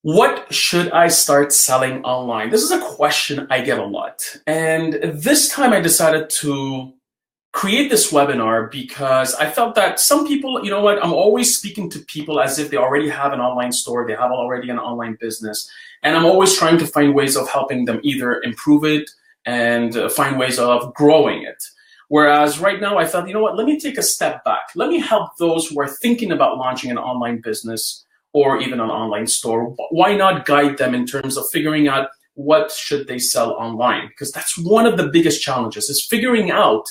What should I start selling online? This is a question I get a lot. And this time I decided to create this webinar because I felt that some people, you know what, I'm always speaking to people as if they already have an online store, they have already an online business, and I'm always trying to find ways of helping them either improve it and find ways of growing it. Whereas right now I felt, you know what, let me take a step back. Let me help those who are thinking about launching an online business or even an online store. Why not guide them in terms of figuring out what should they sell online? Because that's one of the biggest challenges, is figuring out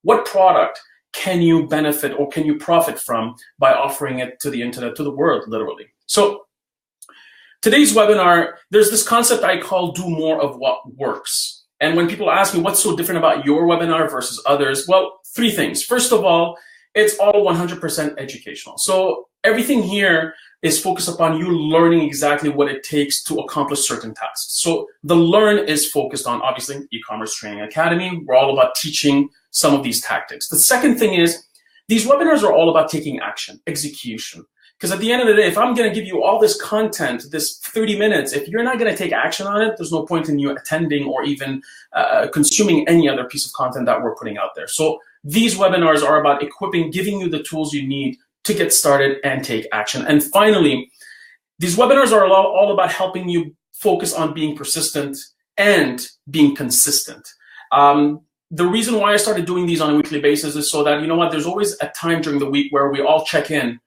what product can you benefit or can you profit from by offering it to the internet, to the world, literally. So today's webinar, there's this concept I call do more of what works. And when people ask me what's so different about your webinar versus others, well, three things. First of all, it's all 100% educational. So everything here is focused upon you learning exactly what it takes to accomplish certain tasks. So the learn is focused on, obviously, e-commerce training academy. We're all about teaching some of these tactics. The second thing is these webinars are all about taking action, execution. Because at the end of the day, if I'm going to give you all this content, this 30 minutes, if you're not going to take action on it, there's no point in you attending or even consuming any other piece of content that we're putting out there. So these webinars are about equipping, giving you the tools you need to get started and take action. And finally, these webinars are all about helping you focus on being persistent and being consistent. The reason why I started doing these on a weekly basis is so that, you know what, there's always a time during the week where we all check in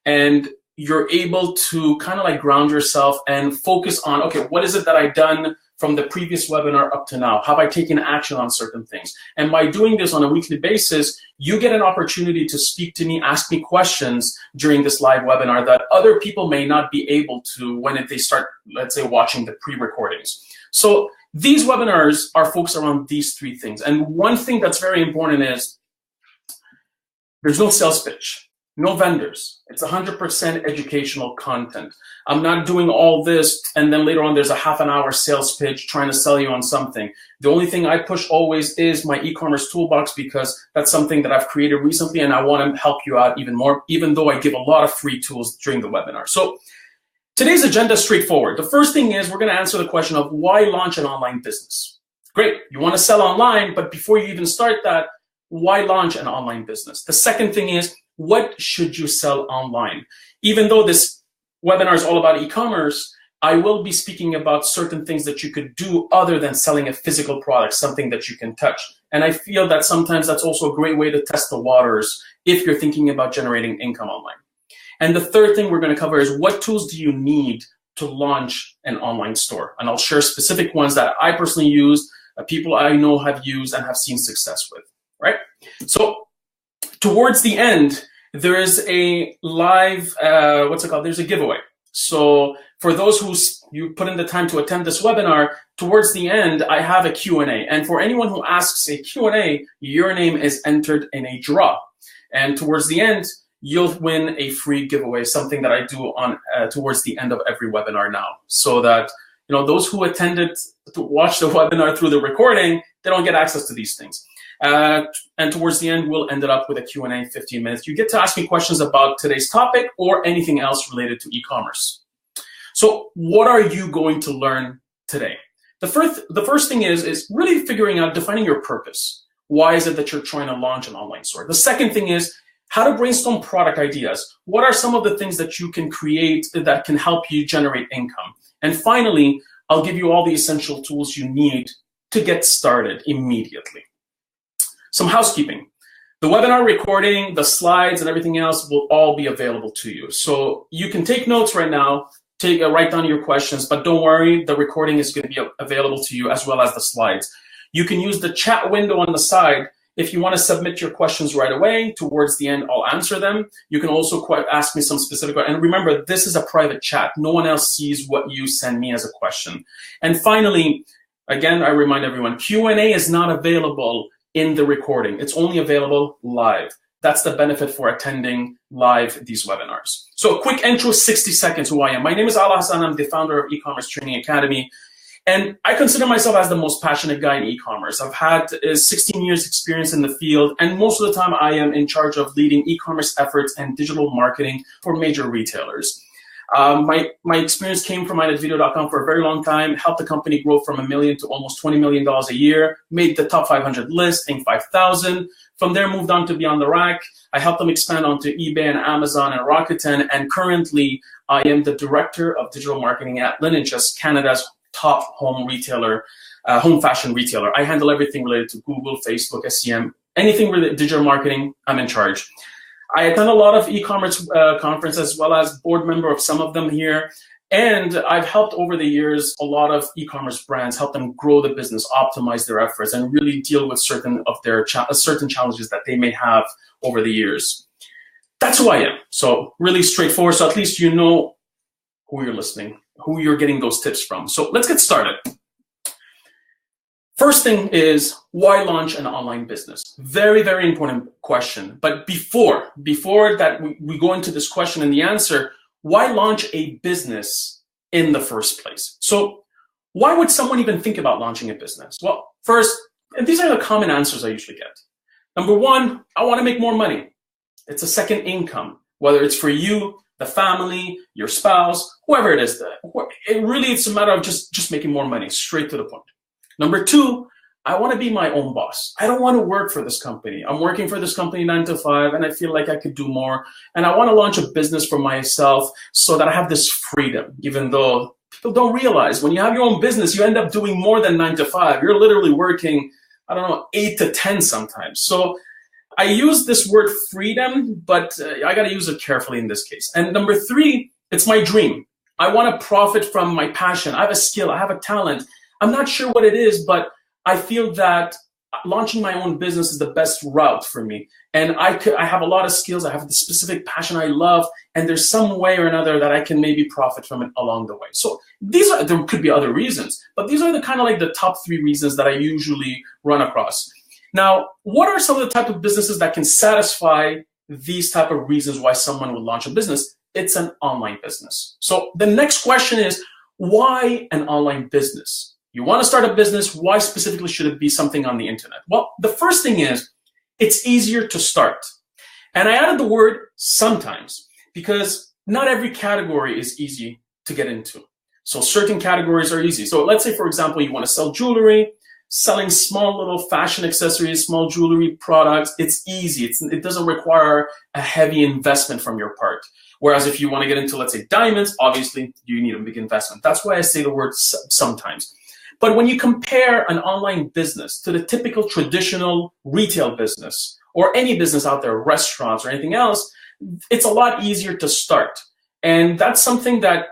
and you're able to kind of like ground yourself and focus on, okay, what is it that I've done from the previous webinar up to now? Have I taken action on certain things? And by doing this on a weekly basis, you get an opportunity to speak to me, ask me questions during this live webinar that other people may not be able to when they start, let's say, watching the pre-recordings. So these webinars are focused around these three things. And one thing that's very important is there's no sales pitch. No vendors. It's 100% educational content. I'm not doing all this and then later on there's a half an hour sales pitch trying to sell you on something. The only thing I push always is my e-commerce toolbox because that's something that I've created recently and I want to help you out even more, even though I give a lot of free tools during the webinar. So today's agenda is straightforward. The first thing is we're going to answer the question of why launch an online business. Great, you want to sell online, but before you even start that, why launch an online business? The second thing is, what should you sell online? Even though this webinar is all about e-commerce, I will be speaking about certain things that you could do other than selling a physical product, something that you can touch. And I feel that sometimes that's also a great way to test the waters if you're thinking about generating income online. And the third thing we're going to cover is what tools do you need to launch an online store? And I'll share specific ones that I personally use, people I know have used and have seen success with, right? So towards the end, there is a live, there's a giveaway. So for those who you put in the time to attend this webinar, towards the end, I have a Q&A. And for anyone who asks a Q&A, your name is entered in a draw. And towards the end, you'll win a free giveaway, something that I do on towards the end of every webinar now. So that, you know, those who attended to watch the webinar through the recording, they don't get access to these things. And towards the end, we'll end it up with a Q&A, 15 minutes. You get to ask me questions about today's topic or anything else related to e-commerce. So what are you going to learn today? The first thing is really figuring out, defining your purpose. Why is it that you're trying to launch an online store? The second thing is how to brainstorm product ideas. What are some of the things that you can create that can help you generate income? And finally, I'll give you all the essential tools you need to get started immediately. Some housekeeping. The webinar recording, the slides, and everything else will all be available to you. So you can take notes right now, write down your questions, but don't worry, the recording is going to be available to you as well as the slides. You can use the chat window on the side. If you want to submit your questions right away, towards the end, I'll answer them. You can also ask me some specific, and remember, this is a private chat. No one else sees what you send me as a question. And finally, again, I remind everyone, Q&A is not available in the recording. It's only available live. That's the benefit for attending live these webinars. So a quick intro, 60 seconds who I am. My name is Ala Hassan. I'm the founder of E-Commerce Training Academy. And I consider myself as the most passionate guy in e-commerce. I've had 16 years experience in the field, and most of the time I am in charge of leading e-commerce efforts and digital marketing for major retailers. My experience came from MyNetVideo.com for a very long time, helped the company grow from $1 million to almost $20 million a year, made the top 500 list, Inc. 5000. From there, moved on to Beyond the Rack. I helped them expand onto eBay and Amazon and Rakuten, and currently I am the director of digital marketing at Linen Just, Canada's top home retailer, home fashion retailer. I handle everything related to Google, Facebook, SEM, anything related to digital marketing, I'm in charge. I attend a lot of e-commerce conferences, as well as board member of some of them here. And I've helped over the years a lot of e-commerce brands, help them grow the business, optimize their efforts, and really deal with certain of their certain challenges that they may have over the years. That's who I am. So really straightforward. So at least you know who you're listening, who you're getting those tips from. So let's get started. First thing is, why launch an online business? Very, very important question. But before that we go into this question and the answer, why launch a business in the first place? So why would someone even think about launching a business? Well, first, and these are the common answers I usually get. Number one, I want to make more money. It's a second income, whether it's for you, the family, your spouse, whoever it is. It's a matter of just making more money, straight to the point. Number two, I want to be my own boss. I don't want to work for this company. I'm working for this company 9 to 5, and I feel like I could do more. And I want to launch a business for myself so that I have this freedom, even though people don't realize when you have your own business, you end up doing more than 9 to 5. You're literally working, 8 to 10 sometimes. So I use this word freedom, but I got to use it carefully in this case. And number three, it's my dream. I want to profit from my passion. I have a skill. I have a talent. I'm not sure what it is, but I feel that launching my own business is the best route for me. And I have a lot of skills. I have the specific passion I love, and there's some way or another that I can maybe profit from it along the way. So there could be other reasons, but these are the kind of like the top 3 reasons that I usually run across. Now, what are some of the type of businesses that can satisfy these type of reasons why someone would launch a business? It's an online business. So the next question is, why an online business? You want to start a business, why specifically should it be something on the internet? Well, the first thing is, it's easier to start. And I added the word sometimes, because not every category is easy to get into. So certain categories are easy. So let's say, for example, you want to sell jewelry, selling small little fashion accessories, small jewelry products. It's easy. It doesn't require a heavy investment from your part. Whereas if you want to get into, let's say, diamonds, obviously you need a big investment. That's why I say the word sometimes. But when you compare an online business to the typical traditional retail business or any business out there, restaurants or anything else, it's a lot easier to start. And that's something that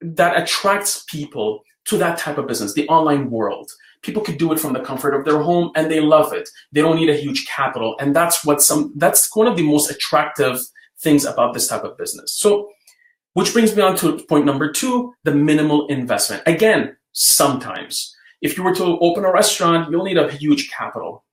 attracts people to that type of business, the online world. People could do it from the comfort of their home and they love it. They don't need a huge capital. And that's one of the most attractive things about this type of business. So, which brings me on to point number 2, the minimal investment. Again, sometimes. If you were to open a restaurant, you'll need a huge capital.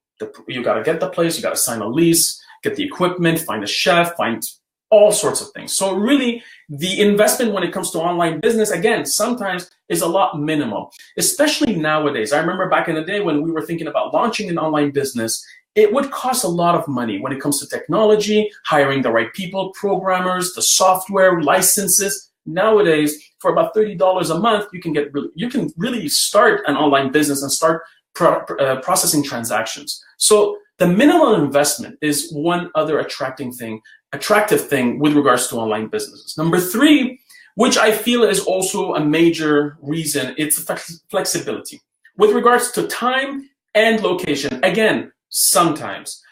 You got to get the place, you got to sign a lease, get the equipment, find a chef, find all sorts of things. So really, the investment when it comes to online business, again, sometimes is a lot minimal, especially nowadays. I remember back in the day when we were thinking about launching an online business, it would cost a lot of money when it comes to technology, hiring the right people, programmers, the software, licenses. Nowadays, for about $30 a month, you can really start an online business and start processing transactions. So the minimal investment is one other attractive thing with regards to online businesses. Number 3, which I feel is also a major reason, it's flexibility. With regards to time and location, again, sometimes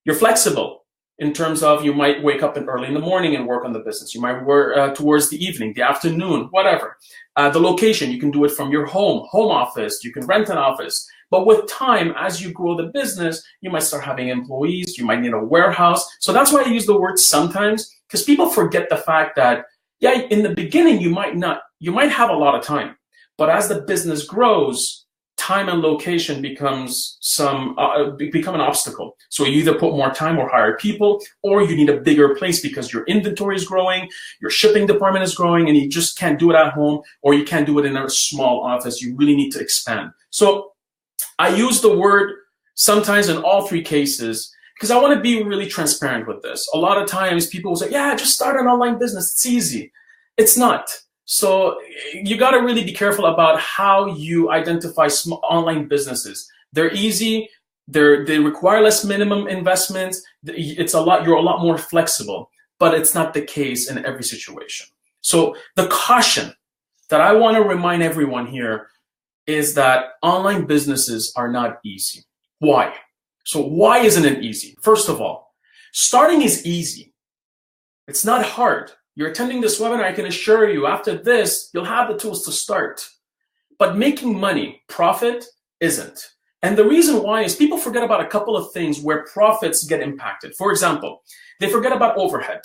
you're flexible. In terms of you might wake up early in the morning and work on the business. You might work towards the evening, the afternoon, whatever. The location, you can do it from your home office. You can rent an office. But with time, as you grow the business, you might start having employees. You might need a warehouse. So that's why I use the word sometimes, because people forget the fact that, yeah, in the beginning, you might have a lot of time. But as the business grows, time and location become an obstacle. So you either put more time or hire people, or you need a bigger place because your inventory is growing, your shipping department is growing, and you just can't do it at home, or you can't do it in a small office. You really need to expand. So I use the word sometimes in all 3 cases because I want to be really transparent with this. A lot of times people will say, yeah, just start an online business. It's easy. It's not. So you got to really be careful about how you identify small online businesses. They're easy. They require less minimum investments. You're a lot more flexible, but it's not the case in every situation. So the caution that I want to remind everyone here is that online businesses are not easy. Why? So why isn't it easy? First of all, starting is easy. It's not hard. You're attending this webinar, I can assure you, after this, you'll have the tools to start. But making money, profit, isn't. And the reason why is people forget about a couple of things where profits get impacted. For example, they forget about overhead.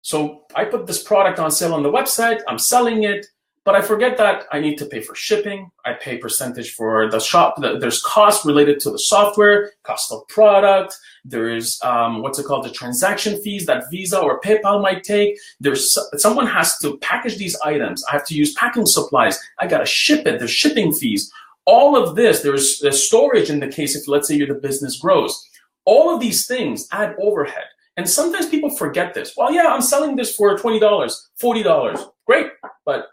So I put this product on sale on the website, I'm selling it, but I forget that I need to pay for shipping. I pay percentage for the shop. There's cost related to the software, cost of product. There's the transaction fees that Visa or PayPal might take. Someone has to package these items. I have to use packing supplies. I got to ship it. There's shipping fees. All of this, there's storage in the case if, let's say, the business grows. All of these things add overhead. And sometimes people forget this. Well, yeah, I'm selling this for $20, $40. Great, but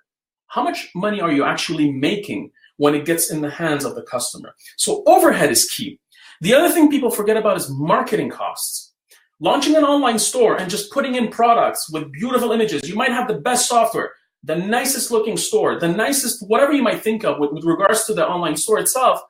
how much money are you actually making when it gets in the hands of the customer? So overhead is key. The other thing people forget about is marketing costs. Launching an online store and just putting in products with beautiful images. You might have the best software, the nicest looking store, the nicest, whatever you might think of with regards to the online store itself.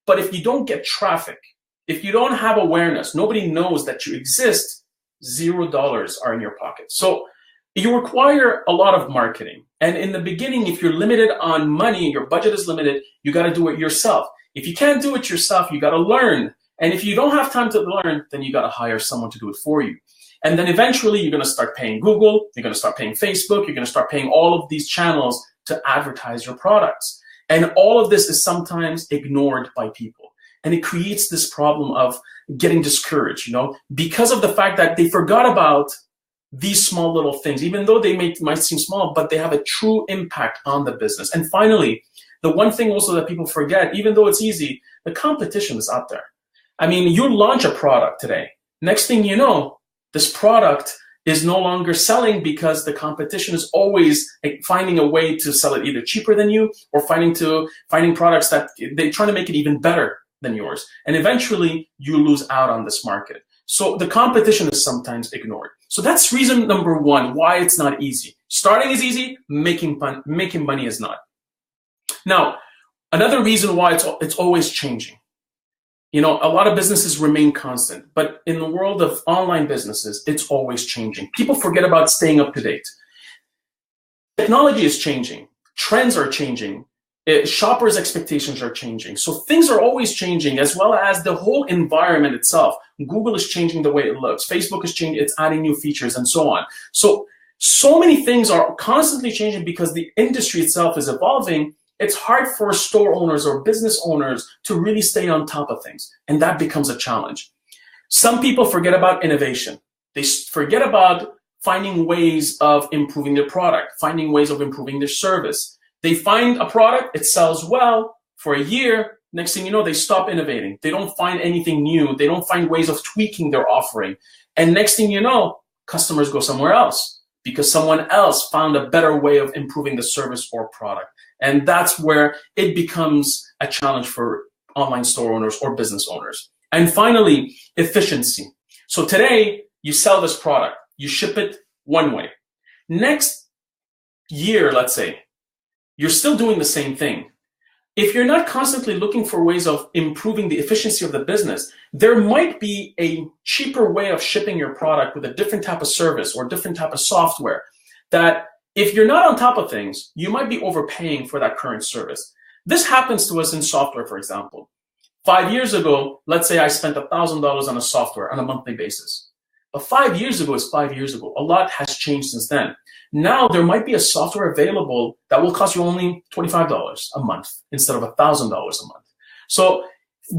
But if you don't get traffic, if you don't have awareness, nobody knows that you exist, $0 are in your pocket. So you require a lot of marketing. And in the beginning, if you're limited on money, your budget is limited, you got to do it yourself. If you can't do it yourself, you got to learn. And if you don't have time to learn, then you got to hire someone to do it for you. And then eventually you're going to start paying Google, you're going to start paying Facebook, you're going to start paying all of these channels to advertise your products. And all of this is sometimes ignored by people. And it creates this problem of getting discouraged, because of the fact that they forgot about these small little things, even though they might seem small, but they have a true impact on the business. And finally, the one thing also that people forget, even though it's easy, the competition is out there. I mean, you launch a product today. Next thing you know, this product is no longer selling because the competition is always finding a way to sell it either cheaper than you or finding products that they're trying to make it even better than yours. And eventually you lose out on this market. So the competition is sometimes ignored. So that's reason number one, why it's not easy. Starting is easy, making money is not. Now, another reason why it's always changing. A lot of businesses remain constant, but in the world of online businesses, it's always changing. People forget about staying up to date. Technology is changing. Trends are changing. Shoppers' expectations are changing. So things are always changing, as well as the whole environment itself. Google is changing the way it looks. Facebook is changing, it's adding new features and so on. So many things are constantly changing because the industry itself is evolving. It's hard for store owners or business owners to really stay on top of things. And that becomes a challenge. Some people forget about innovation. They forget about finding ways of improving their product, finding ways of improving their service. They find a product, it sells well for a year. Next thing you know, they stop innovating. They don't find anything new. They don't find ways of tweaking their offering. And next thing you know, customers go somewhere else because someone else found a better way of improving the service or product. And that's where it becomes a challenge for online store owners or business owners. And finally, efficiency. So today, you sell this product. You ship it one way. Next year, let's say, you're still doing the same thing. If you're not constantly looking for ways of improving the efficiency of the business, there might be a cheaper way of shipping your product with a different type of service or different type of software that if you're not on top of things, you might be overpaying for that current service. This happens to us in software, for example. 5 years ago, let's say I spent $1,000 on a software on a monthly basis. But 5 years ago is 5 years ago. A lot has changed since then. Now there might be a software available that will cost you only $25 a month instead of $1,000 a month. So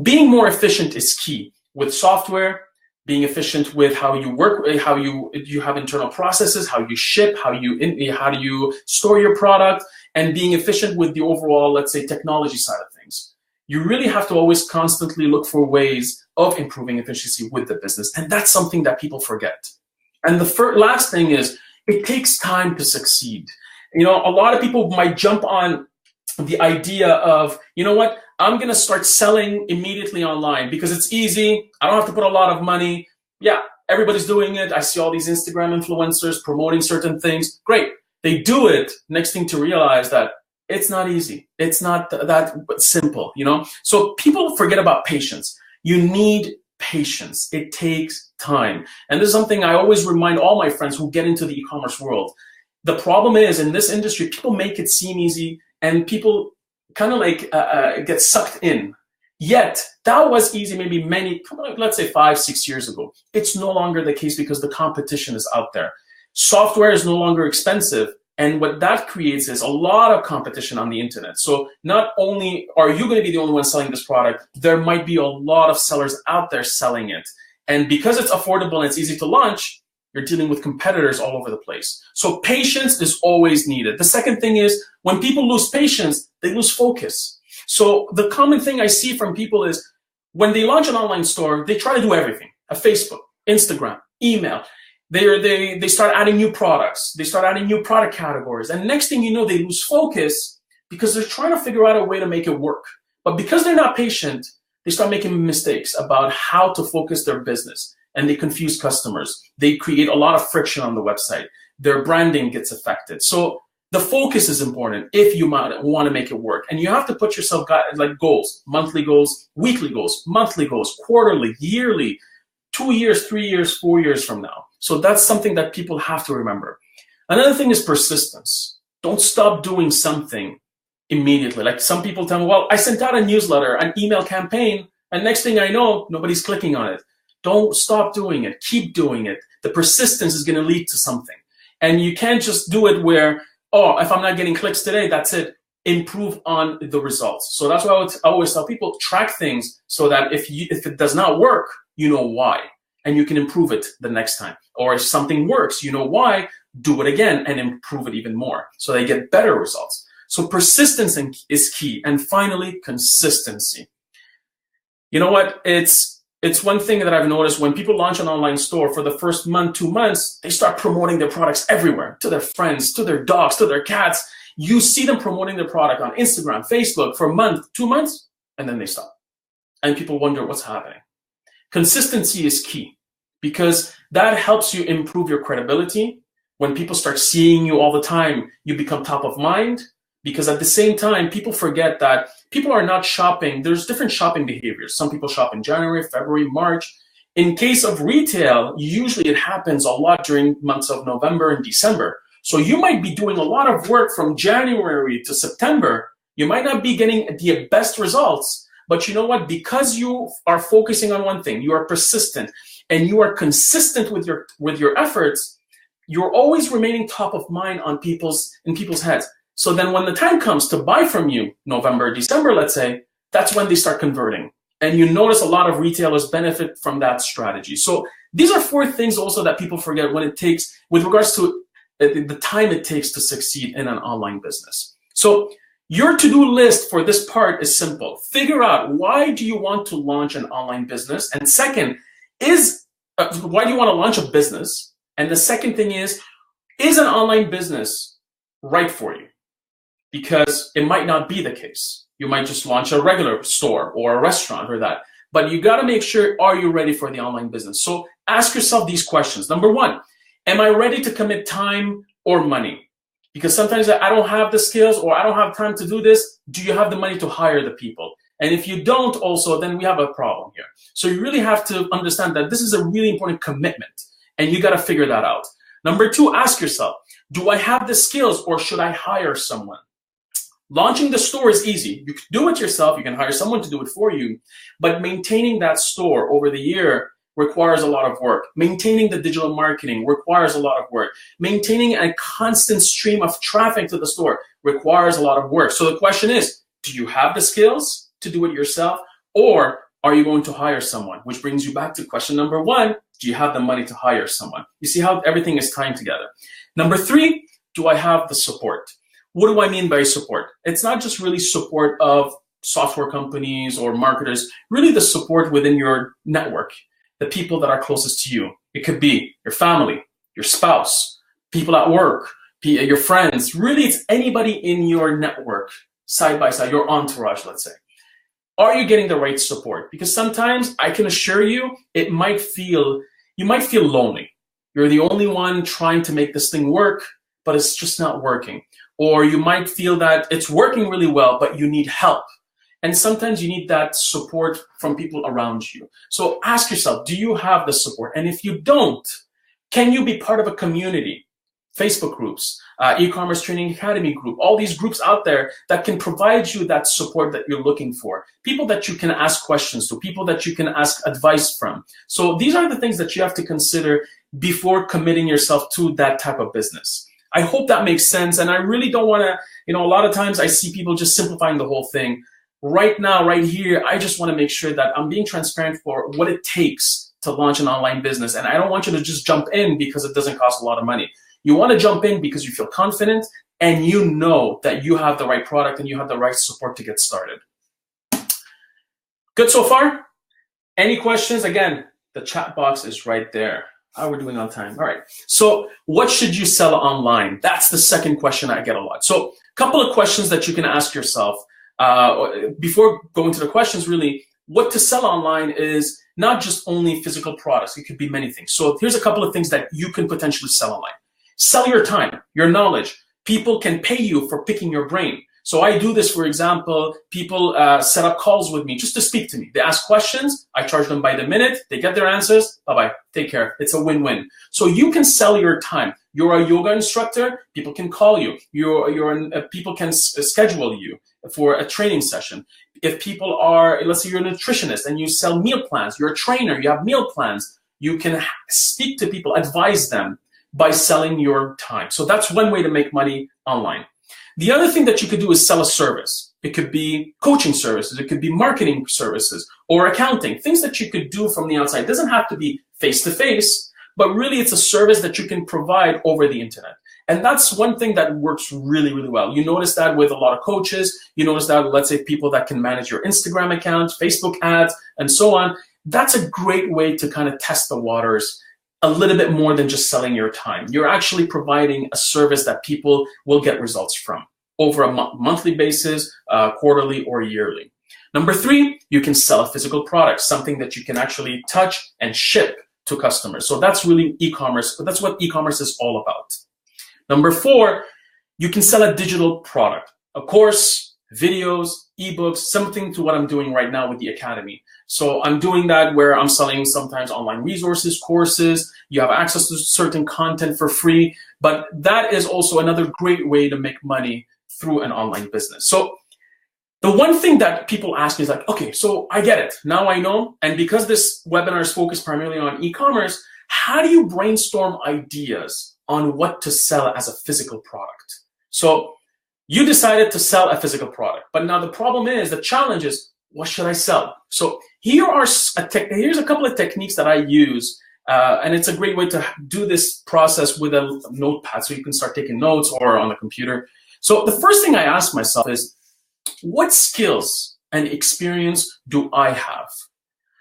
being more efficient is key with software, being efficient with how you work, how you have internal processes, how you ship, how do you store your product, and being efficient with the overall, let's say, technology side of things. You really have to always constantly look for ways of improving efficiency with the business, and that's something that people forget. And the last thing is, it takes time to succeed. You know, a lot of people might jump on the idea of, you know what, I'm going to start selling immediately online because it's easy. I don't have to put a lot of money. Yeah, everybody's doing it. I see all these Instagram influencers promoting certain things. Great. They do it. Next thing to realize that it's not easy. It's not that simple, you know? So people forget about patience. You need patience. It takes time. And this is something I always remind all my friends who get into the e-commerce world. The problem is in this industry, people make it seem easy and people kind of like get sucked in. Yet that was easy maybe let's say 5-6 years ago. It's no longer the case because the competition is out there. Software is no longer expensive. And what that creates is a lot of competition on the internet. So not only are you going to be the only one selling this product, there might be a lot of sellers out there selling it. And because it's affordable and it's easy to launch, you're dealing with competitors all over the place. So patience is always needed. The second thing is when people lose patience, they lose focus. So the common thing I see from people is when they launch an online store, they try to do everything. Facebook, Instagram, email. They start adding new products. They start adding new product categories. And next thing you know, they lose focus because they're trying to figure out a way to make it work. But because they're not patient, they start making mistakes about how to focus their business. And they confuse customers. They create a lot of friction on the website. Their branding gets affected. So the focus is important if you want to make it work. And you have to put yourself like goals, monthly goals, weekly goals, monthly goals, quarterly, yearly, 2 years, 3 years, 4 years from now. So that's something that people have to remember. Another thing is persistence. Don't stop doing something immediately. Like some people tell me, well, I sent out a newsletter, an email campaign, and next thing I know, nobody's clicking on it. Don't stop doing it. Keep doing it. The persistence is going to lead to something. And you can't just do it where, oh, if I'm not getting clicks today, that's it. Improve on the results. So that's why I always tell people, track things so that if it does not work, you know why. And you can improve it the next time. Or if something works, you know why, do it again and improve it even more so they get better results. So persistence is key. And finally, consistency. You know what? It's one thing that I've noticed when people launch an online store for the first month, 2 months, they start promoting their products everywhere, to their friends, to their dogs, to their cats. You see them promoting their product on Instagram, Facebook for a month, 2 months, and then they stop. And people wonder what's happening. Consistency is key because that helps you improve your credibility. When people start seeing you all the time, you become top of mind. Because at the same time, people forget that people are not shopping. There's different shopping behaviors. Some people shop in January, February, March. In case of retail, usually it happens a lot during months of November and December. So you might be doing a lot of work from January to September. You might not be getting the best results, but you know what? Because you are focusing on one thing, you are persistent, and you are consistent with your efforts, you're always remaining top of mind in people's heads. So then when the time comes to buy from you, November, December, let's say, that's when they start converting. And you notice a lot of retailers benefit from that strategy. So these are 4 things also that people forget when it takes, with regards to the time it takes to succeed in an online business. So your to-do list for this part is simple. Figure out, why do you want to launch an online business? And second is, why do you want to launch a business? And the second thing is an online business right for you? Because it might not be the case. You might just launch a regular store or a restaurant or that. But you got to make sure, are you ready for the online business? So ask yourself these questions. Number 1, am I ready to commit time or money? Because sometimes I don't have the skills or I don't have time to do this. Do you have the money to hire the people? And if you don't also, then we have a problem here. So you really have to understand that this is a really important commitment and you got to figure that out. Number 2, ask yourself, do I have the skills or should I hire someone? Launching the store is easy. You can do it yourself. You can hire someone to do it for you. But maintaining that store over the year requires a lot of work. Maintaining the digital marketing requires a lot of work. Maintaining a constant stream of traffic to the store requires a lot of work. So the question is, do you have the skills to do it yourself? Or are you going to hire someone? Which brings you back to question number 1. Do you have the money to hire someone? You see how everything is timed together. Number 3, do I have the support? What do I mean by support? It's not just really support of software companies or marketers, really the support within your network, the people that are closest to you. It could be your family, your spouse, people at work, your friends, really it's anybody in your network, side by side, your entourage, let's say. Are you getting the right support? Because sometimes I can assure you, you might feel lonely. You're the only one trying to make this thing work, but it's just not working. Or you might feel that it's working really well, but you need help. And sometimes you need that support from people around you. So ask yourself, do you have the support? And if you don't, can you be part of a community? Facebook groups, e-commerce training academy group, all these groups out there that can provide you that support that you're looking for. People that you can ask questions to, people that you can ask advice from. So these are the things that you have to consider before committing yourself to that type of business. I hope that makes sense. And I really don't want to, a lot of times I see people just simplifying the whole thing. Right now, right here, I just want to make sure that I'm being transparent for what it takes to launch an online business. And I don't want you to just jump in because it doesn't cost a lot of money. You want to jump in because you feel confident and you know that you have the right product and you have the right support to get started. Good so far? Any questions? Again, the chat box is right there. How are we doing on time? All right. So what should you sell online? That's the second question I get a lot. So a couple of questions that you can ask yourself before going to the questions, really, what to sell online is not just only physical products. It could be many things. So here's a couple of things that you can potentially sell online. Sell your time, your knowledge. People can pay you for picking your brain. So I do this, for example, people set up calls with me just to speak to me. They ask questions, I charge them by the minute, they get their answers, bye-bye, take care. It's a win-win. So you can sell your time. You're a yoga instructor, people can call you. People can schedule you for a training session. If people are, let's say you're a nutritionist and you sell meal plans, you're a trainer, you have meal plans, you can speak to people, advise them by selling your time. So that's one way to make money online. The other thing that you could do is sell a service. It could be coaching services, it could be marketing services or accounting, things that you could do from the outside. It doesn't have to be face-to-face, but really it's a service that you can provide over the internet. And that's one thing that works really, really well. You notice that with a lot of coaches. You notice that, let's say, people that can manage your Instagram account, Facebook ads, and so on. That's a great way to kind of test the waters a little bit more than just selling your time. You're actually providing a service that people will get results from over a monthly basis, quarterly, or yearly. Number three, you can sell a physical product, something that you can actually touch and ship to customers. So that's really e-commerce. That's what e-commerce is all about. Number four, you can sell a digital product, a course, videos, ebooks, something to what I'm doing right now with the Academy. So I'm doing that where I'm selling sometimes online resources, courses, you have access to certain content for free, but that is also another great way to make money through an online business. So the one thing that people ask me is like, okay, so I get it, now I know, and because this webinar is focused primarily on e-commerce, how do you brainstorm ideas on what to sell as a physical product? So you decided to sell a physical product, but now the problem is, the challenge is, what should I sell? So here's a couple of techniques that I use, and it's a great way to do this process with a notepad so you can start taking notes or on a computer. So the first thing I ask myself is, what skills and experience do I have?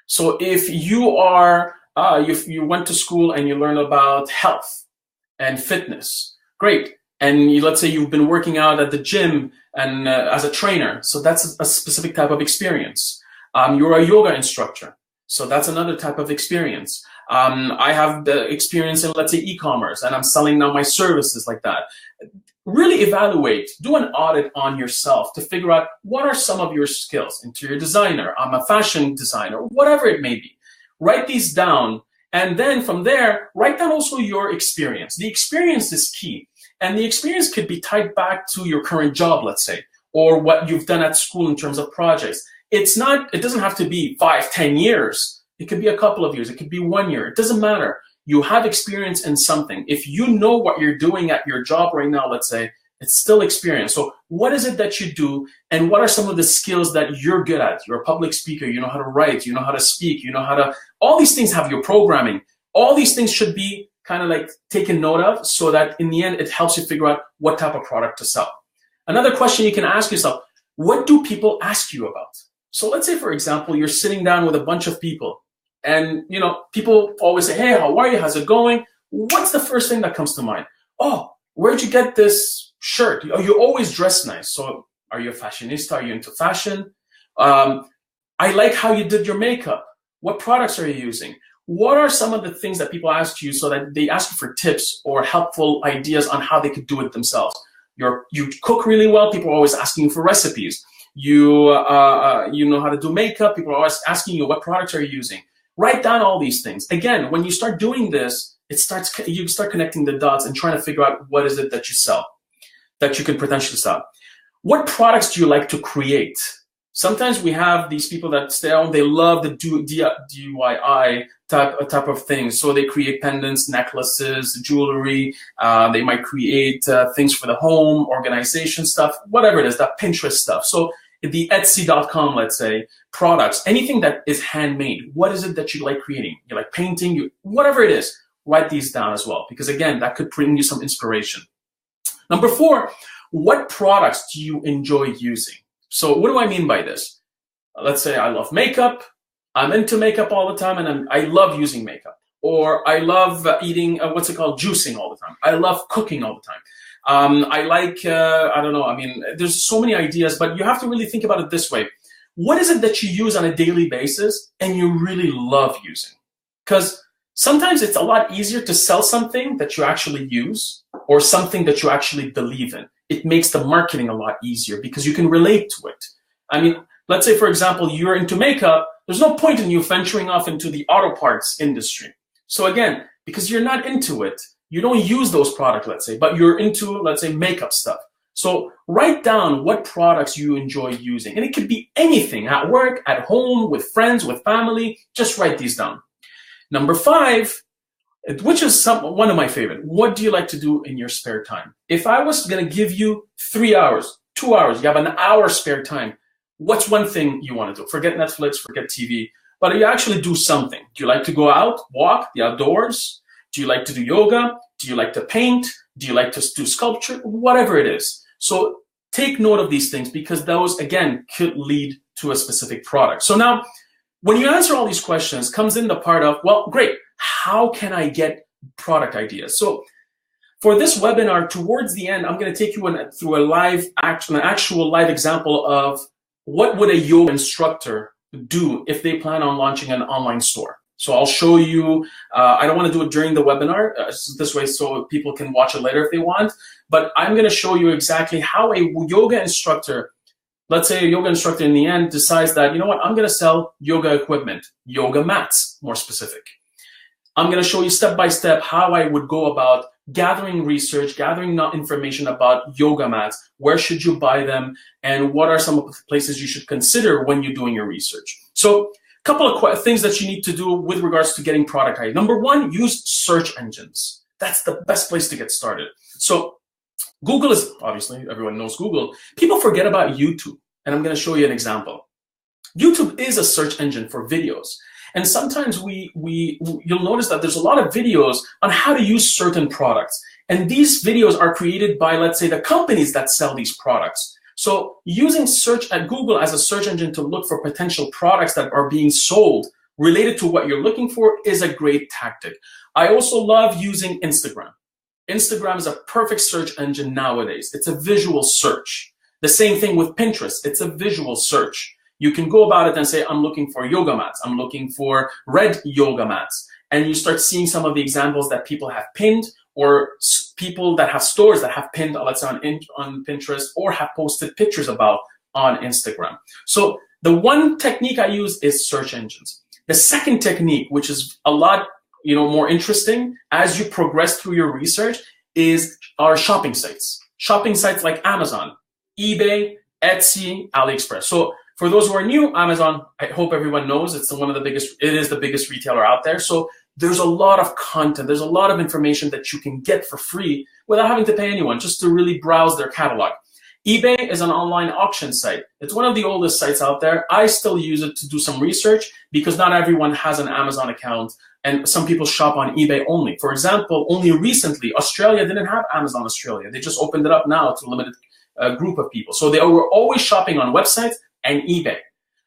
So if you are, if you went to school and you learned about health and fitness, great. And let's say you've been working out at the gym and as a trainer, so that's a specific type of experience. You're a yoga instructor, so that's another type of experience. I have the experience in, let's say, e-commerce, and I'm selling now my services like that. Really evaluate, do an audit on yourself to figure out what are some of your skills. Interior designer, I'm a fashion designer, whatever it may be. Write these down, and then from there, write down also your experience. The experience is key. And the experience could be tied back to your current job, let's say, or what you've done at school in terms of projects. It doesn't have to be 5, 10 years. It could be a couple of years. It could be 1 year. It doesn't matter. You have experience in something. If you know what you're doing at your job right now, let's say, it's still experience. So what is it that you do, and what are some of the skills that you're good at? You're a public speaker. You know how to write. You know how to speak. You know how to, all these things have your programming. All these things should be kind of like taken note of so that in the end, it helps you figure out what type of product to sell. Another question you can ask yourself, what do people ask you about? So let's say, for example, you're sitting down with a bunch of people and, people always say, hey, how are you? How's it going? What's the first thing that comes to mind? Oh, Where'd you get this shirt? You always dress nice. So are you a fashionista? Are you into fashion? I like how you did your makeup. What products are you using? What are some of the things that people ask you so that they ask you for tips or helpful ideas on how they could do it themselves? You cook really well. People are always asking you for recipes. You know how to do makeup. People are always asking you what products are you using. Write down all these things. Again, when you start doing this, you start connecting the dots and trying to figure out what is it that you sell, that you could potentially sell. What products do you like to create? Sometimes we have these people that stay home, they love the DIY type of things. So they create pendants, necklaces, jewelry. They might create things for the home, organization stuff, whatever it is, that Pinterest stuff. So the Etsy.com, let's say, products, anything that is handmade. What is it that you like creating? You like painting, whatever it is, write these down as well. Because again, that could bring you some inspiration. Number 4, what products do you enjoy using? So what do I mean by this? Let's say I love makeup. I'm into makeup all the time, and I love using makeup. Or I love eating, juicing all the time. I love cooking all the time. I like, I don't know, I mean, there's so many ideas, but you have to really think about it this way. What is it that you use on a daily basis and you really love using? Because sometimes it's a lot easier to sell something that you actually use or something that you actually believe in. It makes the marketing a lot easier because you can relate to it. I mean, let's say, for example, you're into makeup. There's no point in you venturing off into the auto parts industry. So again, because you're not into it, you don't use those products, let's say, but you're into, let's say, makeup stuff. So write down what products you enjoy using. And it could be anything, at work, at home, with friends, with family. Just write these down. Number 5, which is one of my favorite. What do you like to do in your spare time? If I was going to give you 3 hours, 2 hours, you have an hour spare time, what's one thing you want to do? Forget Netflix, forget TV, but you actually do something. Do you like to go out, walk, the outdoors? Do you like to do yoga? Do you like to paint? Do you like to do sculpture? Whatever it is. So take note of these things because those, again, could lead to a specific product. So now, when you answer all these questions, comes in the part of, well, great, how can I get product ideas? So for this webinar, towards the end, I'm going to take you through an actual live example of what would a yoga instructor do if they plan on launching an online store. So I'll show you, I don't want to do it during the webinar, this way so people can watch it later if they want, but I'm going to show you exactly how a yoga instructor, let's say a yoga instructor in the end decides that, you know what, I'm going to sell yoga equipment, yoga mats, more specific. I'm going to show you step by step how I would go about gathering research, gathering information about yoga mats, where should you buy them, and what are some of the places you should consider when you're doing your research. So a couple of things that you need to do with regards to getting product ideas. Number 1, use search engines. That's the best place to get started. So Google is, obviously, everyone knows Google. People forget about YouTube, and I'm going to show you an example. YouTube is a search engine for videos. And sometimes you'll notice that there's a lot of videos on how to use certain products. And these videos are created by, let's say, the companies that sell these products. So using search at Google as a search engine to look for potential products that are being sold related to what you're looking for is a great tactic. I also love using Instagram. Instagram is a perfect search engine nowadays. It's a visual search. The same thing with Pinterest. It's a visual search. You can go about it and say, I'm looking for yoga mats. I'm looking for red yoga mats. And you start seeing some of the examples that people have pinned or people that have stores that have pinned, let's say, on Pinterest or have posted pictures about on Instagram. So the one technique I use is search engines. The second technique, which is a lot more interesting as you progress through your research, is our shopping sites. Shopping sites like Amazon, eBay, Etsy, AliExpress. So for those who are new, Amazon, I hope everyone knows it is the biggest retailer out there. So there's a lot of content. There's a lot of information that you can get for free without having to pay anyone, just to really browse their catalog. eBay is an online auction site. It's one of the oldest sites out there. I still use it to do some research because not everyone has an Amazon account and some people shop on eBay only. For example, only recently, Australia didn't have Amazon Australia. They just opened it up now to a limited group of people. So they were always shopping on websites and eBay.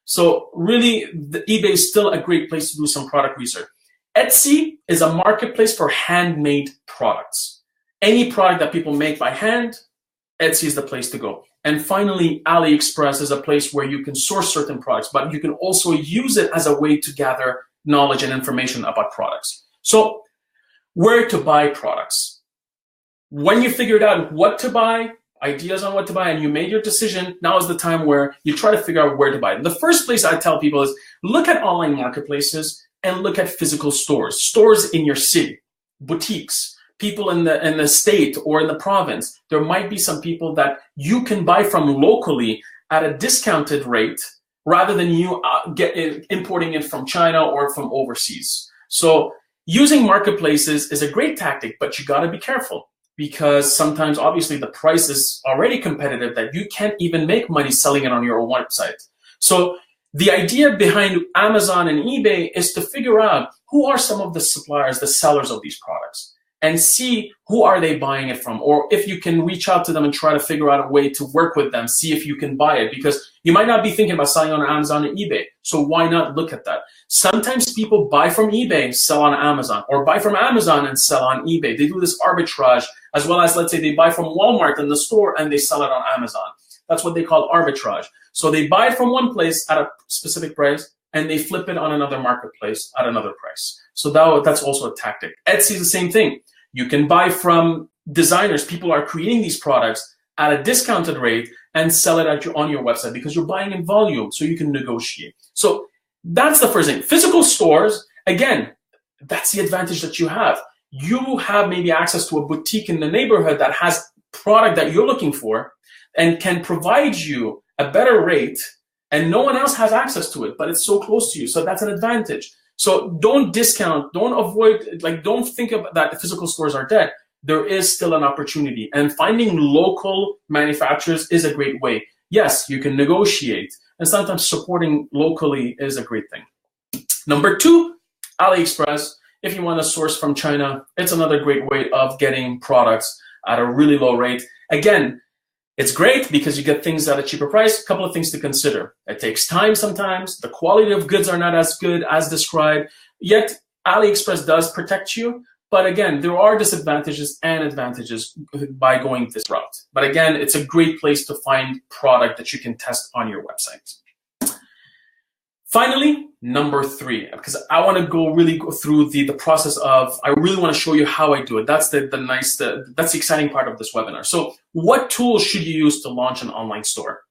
So really, the eBay is still a great place to do some product research. Etsy is a marketplace for handmade products. Any product that people make by hand, Etsy is the place to go. And finally, AliExpress is a place where you can source certain products, but you can also use it as a way to gather knowledge and information about products. So where to buy products. When you figured out what to buy, ideas on what to buy, and you made your decision, now is the time where you try to figure out where to buy. The first place I tell people is look at online marketplaces and look at physical stores, stores in your city, boutiques, people in the state or in the province. There might be some people that you can buy from locally at a discounted rate rather than you importing it from China or from overseas. So using marketplaces is a great tactic, but you got to be careful because sometimes obviously the price is already competitive that you can't even make money selling it on your own website. So the idea behind Amazon and eBay is to figure out who are some of the suppliers, the sellers of these products, and see who are they buying it from, or if you can reach out to them and try to figure out a way to work with them, see if you can buy it, because you might not be thinking about selling on Amazon and eBay. So why not look at that? Sometimes people buy from eBay, sell on Amazon, or buy from Amazon and sell on eBay. They do this arbitrage, as well as, let's say they buy from Walmart in the store and they sell it on Amazon. That's what they call arbitrage. So they buy it from one place at a specific price and they flip it on another marketplace at another price. So that's also a tactic. Etsy is the same thing. You can buy from designers. People are creating these products at a discounted rate and sell it on your website because you're buying in volume, so you can negotiate. So that's the first thing. Physical stores, again, that's the advantage that you have. You have maybe access to a boutique in the neighborhood that has product that you're looking for and can provide you a better rate, and no one else has access to it, but it's so close to you. So that's an advantage. So don't discount, don't avoid, don't think about that the physical stores are dead. There is still an opportunity, and finding local manufacturers is a great way. Yes, you can negotiate, and sometimes supporting locally is a great thing. Number two, AliExpress. If you want to source from China, it's another great way of getting products at a really low rate. Again, it's great because you get things at a cheaper price. A couple of things to consider. It takes time sometimes. The quality of goods are not as good as described. Yet AliExpress does protect you. But again, there are disadvantages and advantages by going this route. But again, it's a great place to find product that you can test on your website. Finally, number three, because I want to really go through the process of, I really want to show you how I do it. That's that's the exciting part of this webinar. So what tools should you use to launch an online store?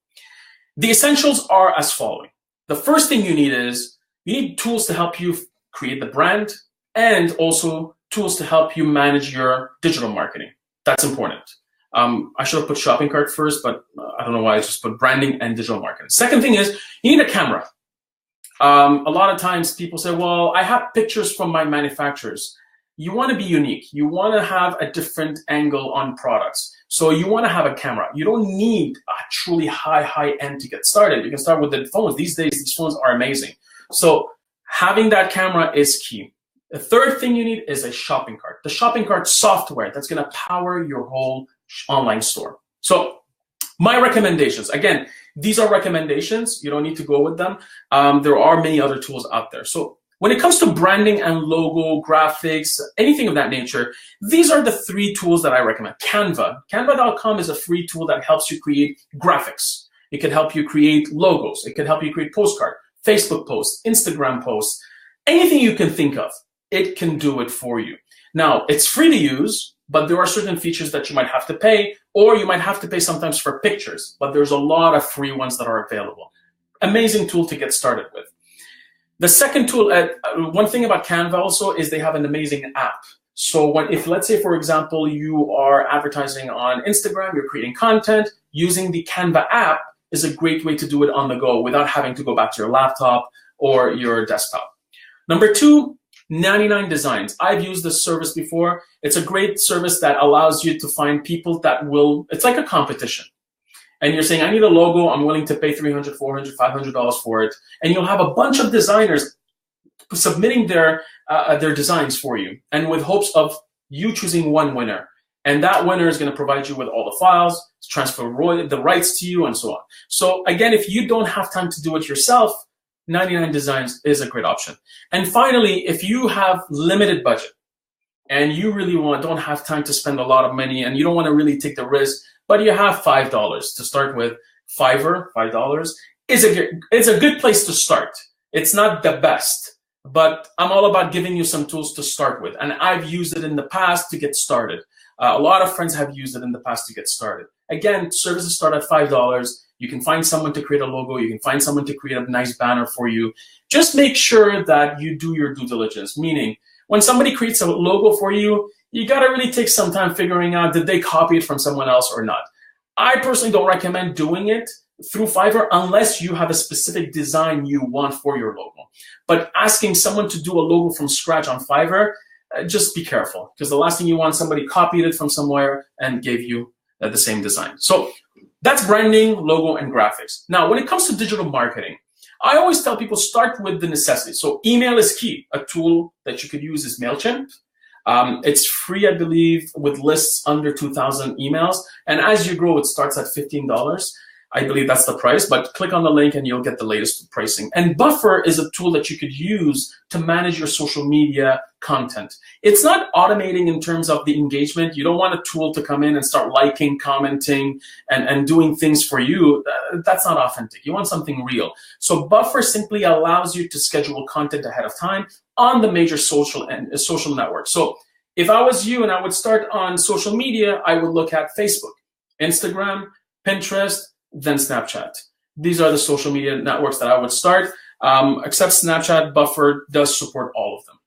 The essentials are as following. The first thing you need is, you need tools to help you create the brand and also tools to help you manage your digital marketing. That's important. I should have put shopping cart first, but I don't know why I just put branding and digital marketing. Second thing is, you need a camera. A lot of times people say, well, I have pictures from my manufacturers. You want to be unique. You want to have a different angle on products. So you want to have a camera. You don't need a truly high end to get started. You can start with the phones. These days, these phones are amazing. So having that camera is key. The third thing you need is a shopping cart. The shopping cart software that's going to power your whole online store. So my recommendations, again, these are recommendations. You don't need to go with them. There are many other tools out there. So when it comes to branding and logo, graphics, anything of that nature, these are the three tools that I recommend. Canva. Canva.com is a free tool that helps you create graphics. It can help you create logos. It can help you create postcard, Facebook posts, Instagram posts, anything you can think of. It can do it for you. Now, it's free to use, but there are certain features that you might have to pay, or you might have to pay sometimes for pictures, but there's a lot of free ones that are available. Amazing tool to get started with. The second tool, one thing about Canva also is they have an amazing app. So if let's say, for example, you are advertising on Instagram, you're creating content, using the Canva app is a great way to do it on the go without having to go back to your laptop or your desktop. Number two, 99 Designs. I've used this service before. It's a great service that allows you to find people that it's like a competition. And you're saying, I need a logo, I'm willing to pay $300, $400, $500 for it. And you'll have a bunch of designers submitting their designs for you, and with hopes of you choosing one winner. And that winner is going to provide you with all the files, transfer the rights to you, and so on. So again, if you don't have time to do it yourself, 99 Designs is a great option. And finally, if you have limited budget, and you really don't have time to spend a lot of money, and you don't want to really take the risk, but you have $5 to start with, Fiverr, $5 is a good place to start. It's not the best, but I'm all about giving you some tools to start with, and I've used it in the past to get started. A lot of friends have used it in the past to get started. Again, services start at $5. You can find someone to create a logo. You can find someone to create a nice banner for you. Just make sure that you do your due diligence, meaning when somebody creates a logo for you, you got to really take some time figuring out, did they copy it from someone else or not? I personally don't recommend doing it through Fiverr unless you have a specific design you want for your logo. But asking someone to do a logo from scratch on Fiverr, just be careful, because the last thing you want, somebody copied it from somewhere and gave you the same design. So that's branding, logo, and graphics. Now, when it comes to digital marketing, I always tell people start with the necessity. So email is key. A tool that you could use is MailChimp. It's free, I believe, with lists under 2,000 emails. And as you grow, it starts at $15. I believe that's the price, but click on the link and you'll get the latest pricing. And Buffer is a tool that you could use to manage your social media content. It's not automating in terms of the engagement. You don't want a tool to come in and start liking, commenting, and doing things for you. That's not authentic. You want something real. So Buffer simply allows you to schedule content ahead of time on the major social networks. So if I was you and I would start on social media, I would look at Facebook, Instagram, Pinterest, then Snapchat. These are the social media networks that I would start. Except Snapchat, Buffer does support all of them.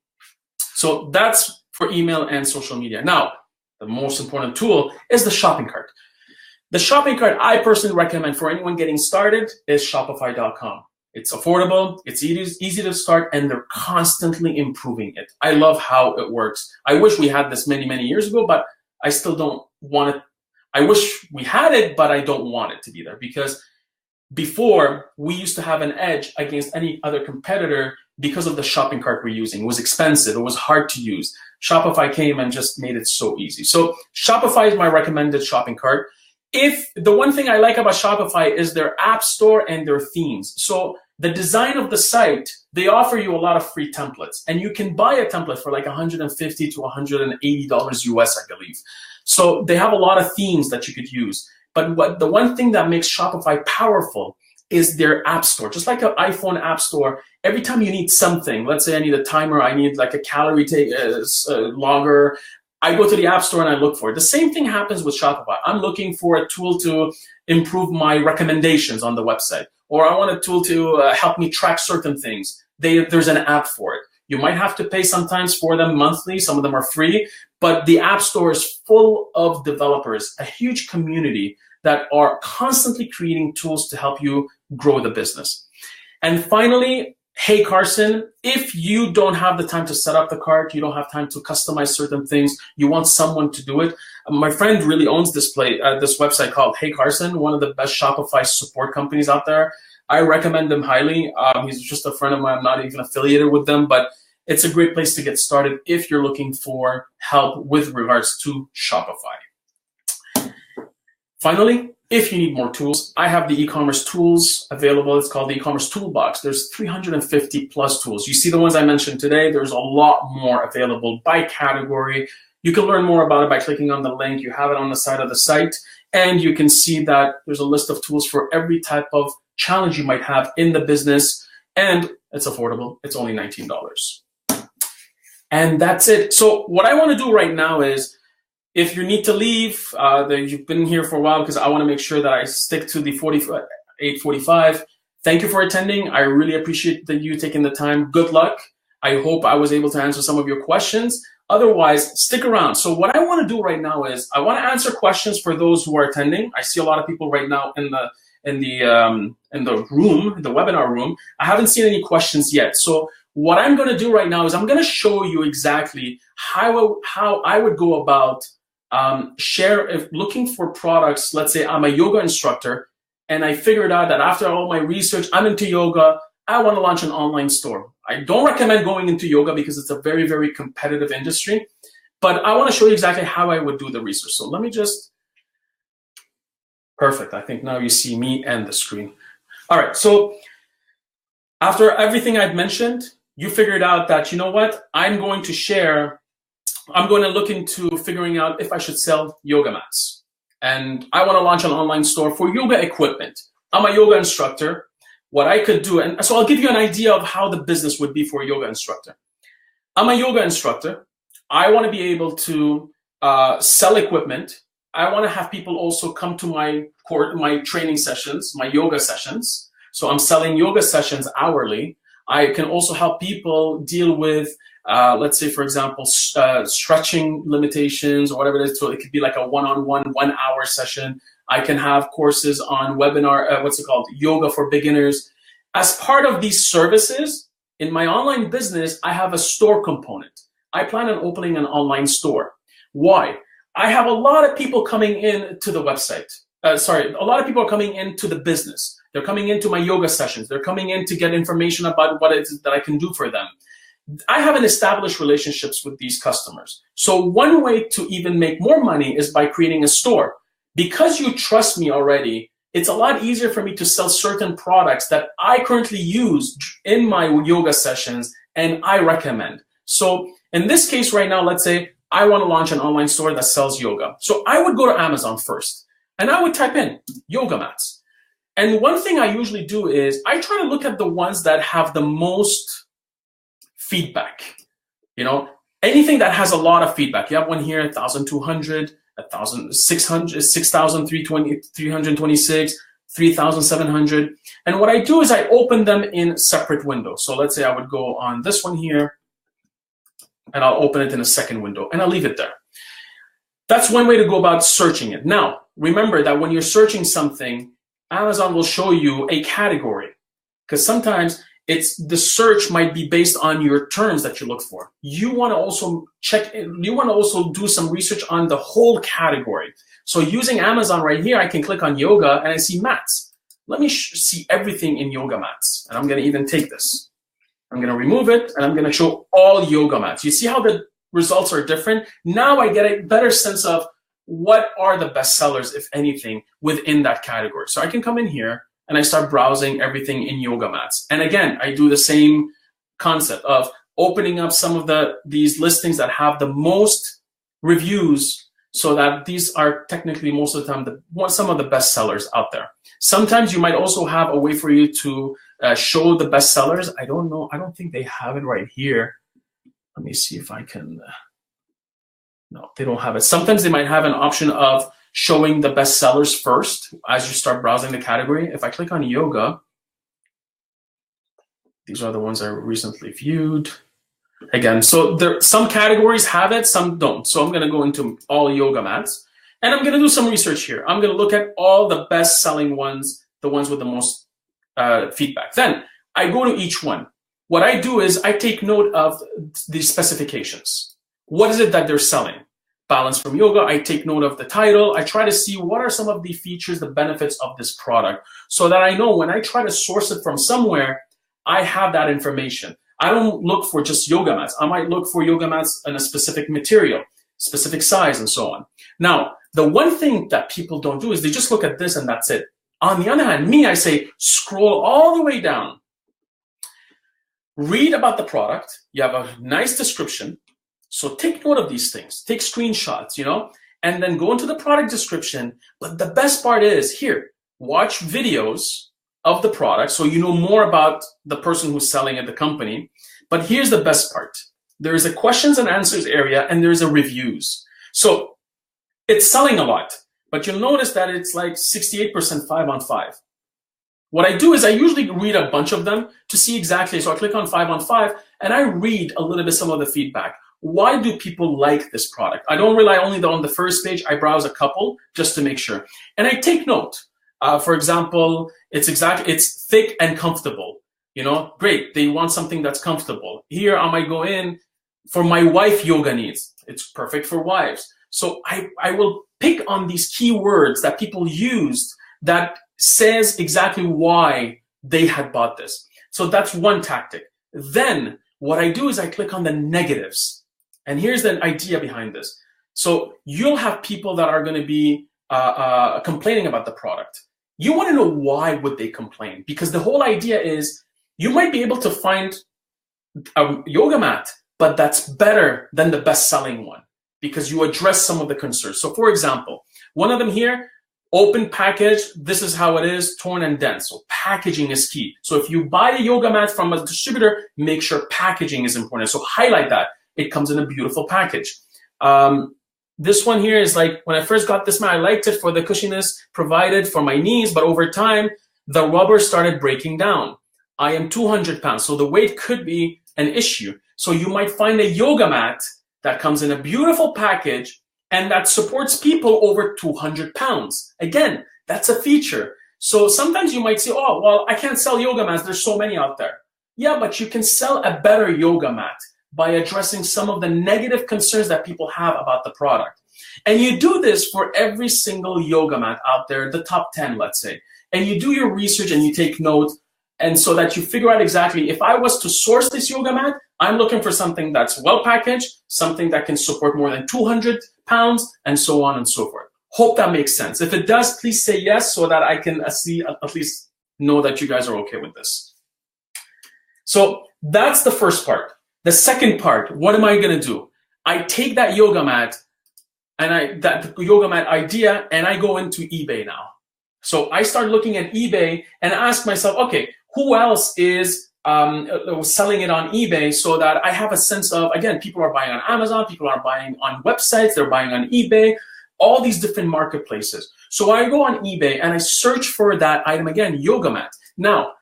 So that's for email and social media. Now, the most important tool is the shopping cart. The shopping cart I personally recommend for anyone getting started is Shopify.com. It's affordable, it's easy to start, and they're constantly improving it. I love how it works. I wish we had this many, many years ago, but I still don't want it. I wish we had it, but I don't want it to be there, because before we used to have an edge against any other competitor because of the shopping cart we're using. It was expensive, it was hard to use. Shopify came and just made it so easy. So Shopify is my recommended shopping cart. If the one thing I like about Shopify is their app store and their themes. So the design of the site, they offer you a lot of free templates, and you can buy a template for like $150 to $180 US, I believe. So they have a lot of themes that you could use. But the one thing that makes Shopify powerful is their app store. Just like an iPhone app store, every time you need something, let's say I need a timer, I need like a calorie logger, I go to the app store and I look for it. The same thing happens with Shopify. I'm looking for a tool to improve my recommendations on the website, or I want a tool to help me track certain things. There's an app for it. You might have to pay sometimes for them monthly. Some of them are free, but the App Store is full of developers, a huge community that are constantly creating tools to help you grow the business. And finally, hey Carson, if you don't have the time to set up the cart, you don't have time to customize certain things, you want someone to do it. My friend really owns this website called Hey Carson, one of the best Shopify support companies out there. I recommend them highly. He's just a friend of mine. I'm not even affiliated with them, but it's a great place to get started if you're looking for help with regards to Shopify. Finally, if you need more tools, I have the e-commerce tools available. It's called the e-commerce toolbox. There's 350 plus tools. You see the ones I mentioned today. There's a lot more available by category. You can learn more about it by clicking on the link. You have it on the side of the site, and you can see that there's a list of tools for every type of challenge you might have in the business, and it's affordable. It's only $19. And that's it. So what I want to do right now is, if you need to leave, you've been here for a while, because I want to make sure that I stick to the 8:45. Thank you for attending. I really appreciate you taking the time. Good luck. I hope I was able to answer some of your questions. Otherwise, stick around. So what I want to do right now is I want to answer questions for those who are attending. I see a lot of people right now in the room, the webinar room. I haven't seen any questions yet. So what I'm going to do right now is I'm going to show you exactly how I would go about looking for products. Let's say I'm a yoga instructor, and I figured out that after all my research, I'm into yoga. I want to launch an online store. I don't recommend going into yoga because it's a very, very competitive industry, but I want to show you exactly how I would do the research. So let me perfect. I think now you see me and the screen. All right. So after everything I've mentioned, you figured out that, you know what, I'm going to share I'm going to look into figuring out if I should sell yoga mats. And I want to launch an online store for yoga equipment. I'm a yoga instructor. What I could do, and so I'll give you an idea of how the business would be for a yoga instructor. I'm a yoga instructor. I want to be able to sell equipment. I want to have people also come to my training sessions, my yoga sessions. So I'm selling yoga sessions hourly. I can also help people deal with, let's say, for example, stretching limitations or whatever it is. So it could be like a one-on-one, 1 hour session. I can have courses on webinar, yoga for beginners. As part of these services, in my online business, I have a store component. I plan on opening an online store. Why? I have a lot of people coming in to the website. A lot of people are coming into the business. They're coming into my yoga sessions. They're coming in to get information about what it is that I can do for them. I haven't established relationships with these customers. So one way to even make more money is by creating a store. Because you trust me already, it's a lot easier for me to sell certain products that I currently use in my yoga sessions and I recommend. So in this case right now, let's say I want to launch an online store that sells yoga. So I would go to Amazon first and I would type in yoga mats. And one thing I usually do is I try to look at the ones that have the most feedback. You know, anything that has a lot of feedback. You have one here, 1,200, 1,600, 6,326, 3,700. And what I do is I open them in separate windows. So let's say I would go on this one here, and I'll open it in a second window, and I'll leave it there. That's one way to go about searching it. Now, remember that when you're searching something, Amazon will show you a category, because sometimes the search might be based on your terms that you look for. You want to also do some research on the whole category. So using Amazon right here, I can click on yoga and I see mats. Let me see everything in yoga mats. And I'm going to even take this. I'm going to remove it and I'm going to show all yoga mats. You see how the results are different? Now I get a better sense of what are the best sellers, if anything, within that category. So I can come in here and I start browsing everything in yoga mats. And again, I do the same concept of opening up some of these listings that have the most reviews, so that these are technically most of the time some of the best sellers out there. Sometimes you might also have a way for you to show the best sellers. I don't know. I don't think they have it right here. Let me see if I can. No, they don't have it. Sometimes they might have an option of showing the best sellers first as you start browsing the category. If I click on yoga, these are the ones I recently viewed. Again, so some categories have it, some don't. So I'm going to go into all yoga mats, and I'm going to do some research here. I'm going to look at all the best-selling ones, the ones with the most feedback. Then I go to each one. What I do is I take note of the specifications. What is it that they're selling? Balance from Yoga, I take note of the title. I try to see what are some of the features, the benefits of this product, so that I know when I try to source it from somewhere, I have that information. I don't look for just yoga mats. I might look for yoga mats in a specific material, specific size, and so on. Now, the one thing that people don't do is they just look at this and that's it. On the other hand, I say, scroll all the way down. Read about the product. You have a nice description. So take note of these things. Take screenshots, and then go into the product description. But the best part is here, watch videos of the product so you know more about the person who's selling at the company. But here's the best part. There is a questions and answers area, and there's a reviews. So it's selling a lot, but you'll notice that it's like 68% 5 on 5. What I do is I usually read a bunch of them to see exactly. So I click on 5 on 5, and I read a little bit some of the feedback. Why do people like this product? I don't rely only on the first page. I browse a couple just to make sure. And I take note. For example, it's thick and comfortable. Great. They want something that's comfortable. Here I might go in for my wife yoga needs. It's perfect for wives. So I will pick on these keywords that people used that says exactly why they had bought this. So that's one tactic. Then what I do is I click on the negatives. And here's the idea behind this. So you'll have people that are going to be complaining about the product. You want to know why would they complain? Because the whole idea is you might be able to find a yoga mat but that's better than the best-selling one because you address some of the concerns. So for example, one of them here, open package, this is how it is, torn and dense. So packaging is key. So if you buy a yoga mat from a distributor, make sure packaging is important. So highlight that. It comes in a beautiful package. This one here is like, when I first got this mat, I liked it for the cushiness provided for my knees, but over time, the rubber started breaking down. I am 200 pounds, so the weight could be an issue. So you might find a yoga mat that comes in a beautiful package and that supports people over 200 pounds. Again, that's a feature. So sometimes you might say, oh, well, I can't sell yoga mats. There's so many out there. Yeah, but you can sell a better yoga mat by addressing some of the negative concerns that people have about the product. And you do this for every single yoga mat out there, the top 10, let's say. And you do your research and you take note, and so that you figure out exactly, if I was to source this yoga mat, I'm looking for something that's well packaged, something that can support more than 200 pounds, and so on and so forth. Hope that makes sense. If it does, please say yes so that I can see, at least know that you guys are okay with this. So that's the first part. The second part, what am I going to do? I take that yoga mat and that yoga mat idea, and I go into eBay now. So I start looking at eBay and ask myself, okay, who else is selling it on eBay, so that I have a sense of, again, people are buying on Amazon, people are buying on websites, they're buying on eBay, all these different marketplaces. So I go on eBay and I search for that item, again, yoga mat. Now,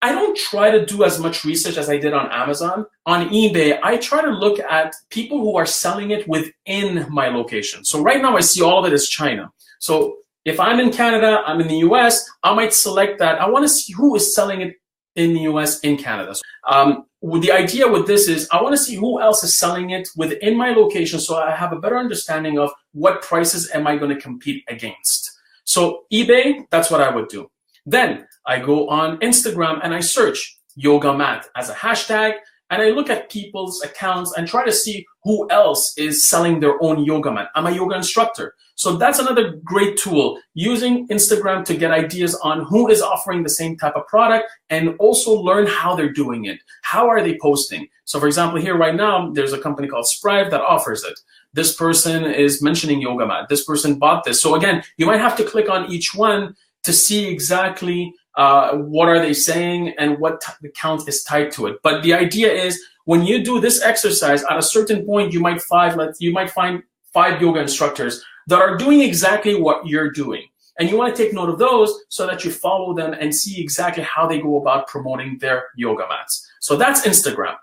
I don't try to do as much research as I did on Amazon. On eBay, I try to look at people who are selling it within my location. So right now I see all of it as China. So if I'm in Canada, I'm in the US, I might select that. I want to see who is selling it in the US, in Canada. So, the idea with this is I want to see who else is selling it within my location, so I have a better understanding of what prices am I going to compete against. So eBay, that's what I would do. Then I go on Instagram and I search yoga mat as a hashtag, and I look at people's accounts and try to see who else is selling their own yoga mat. I'm a yoga instructor. So that's another great tool, using Instagram to get ideas on who is offering the same type of product, and also learn how they're doing it. How are they posting? So for example, here right now, there's a company called Sprive that offers it. This person is mentioning yoga mat. This person bought this. So again, you might have to click on each one to see exactly what are they saying and what account is tied to it. But the idea is, when you do this exercise, at a certain point, you might find 5 yoga instructors that are doing exactly what you're doing. And you want to take note of those so that you follow them and see exactly how they go about promoting their yoga mats. So that's Instagram.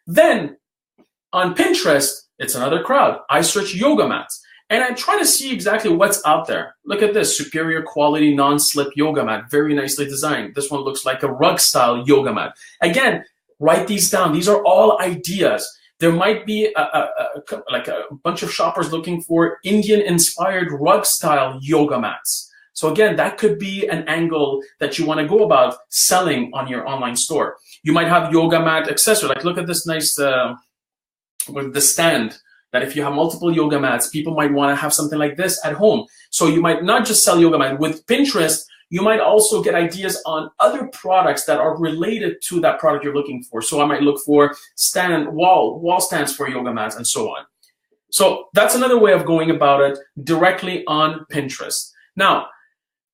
Then on Pinterest, it's another crowd. I search yoga mats. And I try to see exactly what's out there. Look at this, superior quality non-slip yoga mat, very nicely designed. This one looks like a rug style yoga mat. Again, write these down. These are all ideas. There might be like a bunch of shoppers looking for Indian inspired rug style yoga mats. So again, that could be an angle that you want to go about selling on your online store. You might have yoga mat accessory. Like look at this nice, with the stand, that if you have multiple yoga mats, people might want to have something like this at home. So you might not just sell yoga mat. With Pinterest, you might also get ideas on other products that are related to that product you're looking for. So I might look for wall stands for yoga mats, and so on. So that's another way of going about it, directly on Pinterest. Now,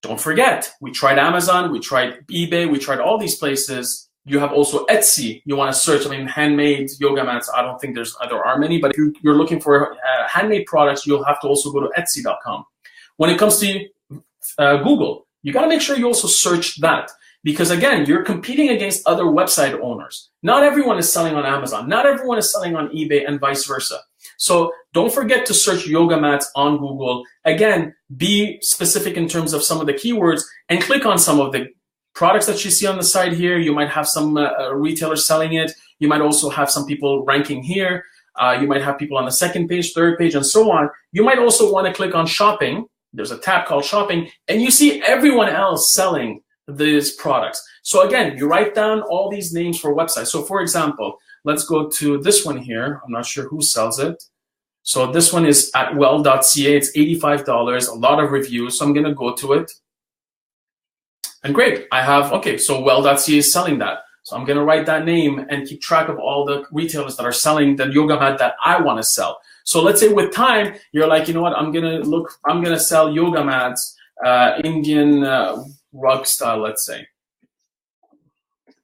don't forget, we tried Amazon, we tried eBay, we tried all these places. You have also Etsy. You want to search, handmade yoga mats. I don't think there are many, but if you're looking for handmade products, you'll have to also go to Etsy.com. When it comes to Google, you got to make sure you also search that, because again, you're competing against other website owners. Not everyone is selling on Amazon. Not everyone is selling on eBay, and vice versa. So don't forget to search yoga mats on Google. Again, be specific in terms of some of the keywords, and click on some of the products that you see on the side here. You might have some retailers selling it. You might also have some people ranking here. You might have people on the second page, third page, and so on. You might also want to click on shopping. There's a tab called shopping, and you see everyone else selling these products. So again, you write down all these names for websites. So for example, let's go to this one here. I'm not sure who sells it. So this one is at well.ca. It's $85, a lot of reviews. So I'm going to go to it. And great, I have, okay, so well.ca is selling that. So I'm going to write that name and keep track of all the retailers that are selling the yoga mat that I want to sell. So let's say with time, you're like, you know what, I'm going to sell yoga mats, Indian rug style, let's say.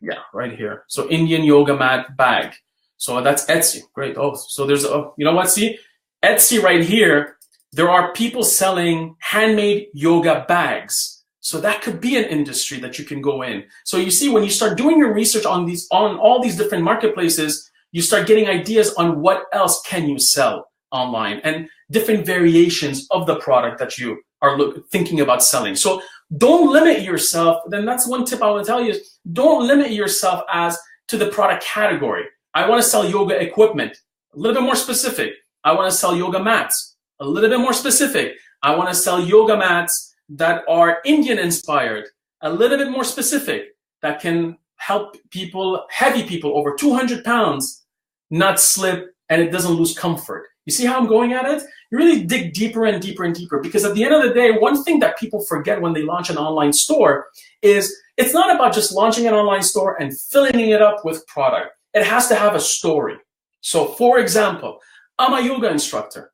Yeah, right here. So Indian yoga mat bag. So that's Etsy. Great. Oh, so there's you know what? See, Etsy right here, there are people selling handmade yoga bags. So that could be an industry that you can go in. So you see, when you start doing your research on all these different marketplaces, you start getting ideas on what else can you sell online and different variations of the product that you are thinking about selling. So don't limit yourself. Then that's one tip I want to tell you is don't limit yourself as to the product category. I want to sell yoga equipment, a little bit more specific. I want to sell yoga mats, a little bit more specific. I want to sell yoga mats that are Indian inspired, a little bit more specific, that can help people, heavy people over 200 pounds, not slip and it doesn't lose comfort. You see how I'm going at it? You really dig deeper and deeper and deeper, because at the end of the day, one thing that people forget when they launch an online store is it's not about just launching an online store and filling it up with product. It has to have a story. So for example, I'm a yoga instructor.